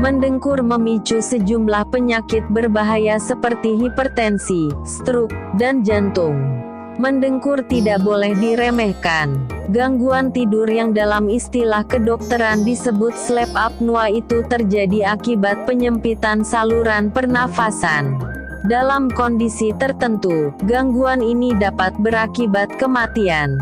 Mendengkur memicu sejumlah penyakit berbahaya seperti hipertensi, stroke, dan jantung. Mendengkur tidak boleh diremehkan. Gangguan tidur yang dalam istilah kedokteran disebut sleep apnea itu terjadi akibat penyempitan saluran pernafasan. Dalam kondisi tertentu, gangguan ini dapat berakibat kematian.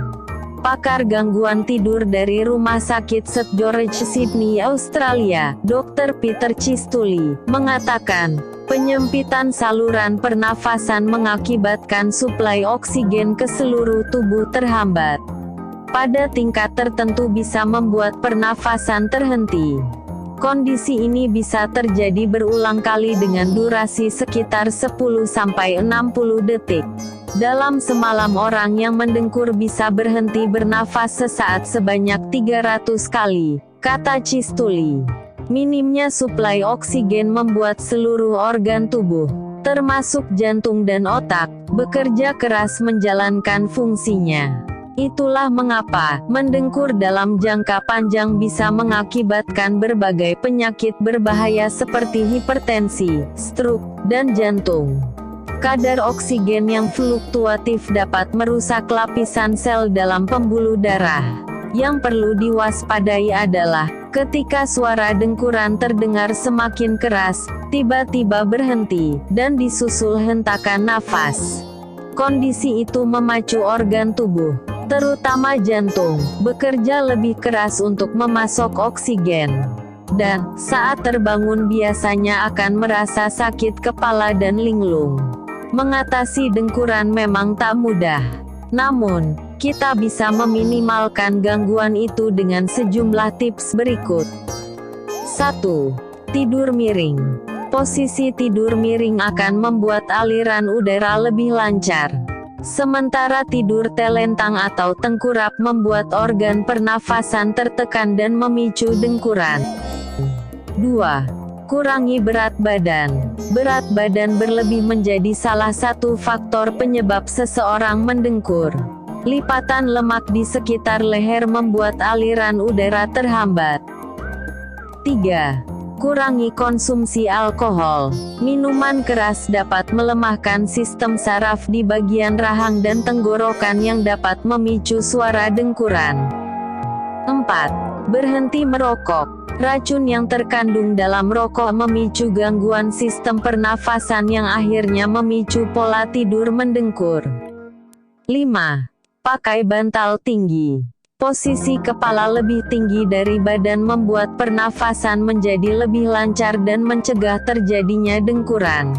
Pakar gangguan tidur dari Rumah Sakit St. George Sydney, Australia, Dr. Peter Cistulli, mengatakan, penyempitan saluran pernafasan mengakibatkan suplai oksigen ke seluruh tubuh terhambat. Pada tingkat tertentu bisa membuat pernafasan terhenti. Kondisi ini bisa terjadi berulang kali dengan durasi sekitar 10-60 detik. Dalam semalam orang yang mendengkur bisa berhenti bernafas sesaat sebanyak 300 kali, kata Cistulli. Minimnya suplai oksigen membuat seluruh organ tubuh, termasuk jantung dan otak, bekerja keras menjalankan fungsinya. Itulah mengapa mendengkur dalam jangka panjang bisa mengakibatkan berbagai penyakit berbahaya seperti hipertensi, stroke, dan jantung. Kadar oksigen yang fluktuatif dapat merusak lapisan sel dalam pembuluh darah. Yang perlu diwaspadai adalah, ketika suara dengkuran terdengar semakin keras, tiba-tiba berhenti, dan disusul hentakan nafas. Kondisi itu memacu organ tubuh, terutama jantung, bekerja lebih keras untuk memasok oksigen. Dan, saat terbangun biasanya akan merasa sakit kepala dan linglung. Mengatasi dengkuran memang tak mudah. Namun, kita bisa meminimalkan gangguan itu dengan sejumlah tips berikut. 1. Tidur miring. Posisi tidur miring akan membuat aliran udara lebih lancar. Sementara tidur telentang atau tengkurap membuat organ pernafasan tertekan dan memicu dengkuran. 2. Kurangi berat badan. Berat badan berlebih menjadi salah satu faktor penyebab seseorang mendengkur. Lipatan lemak di sekitar leher membuat aliran udara terhambat. 3. Kurangi konsumsi alkohol. Minuman keras dapat melemahkan sistem saraf di bagian rahang dan tenggorokan yang dapat memicu suara dengkuran. 4. Berhenti merokok. Racun yang terkandung dalam rokok memicu gangguan sistem pernafasan yang akhirnya memicu pola tidur mendengkur. 5. Pakai bantal tinggi. Posisi kepala lebih tinggi dari badan membuat pernafasan menjadi lebih lancar dan mencegah terjadinya dengkuran.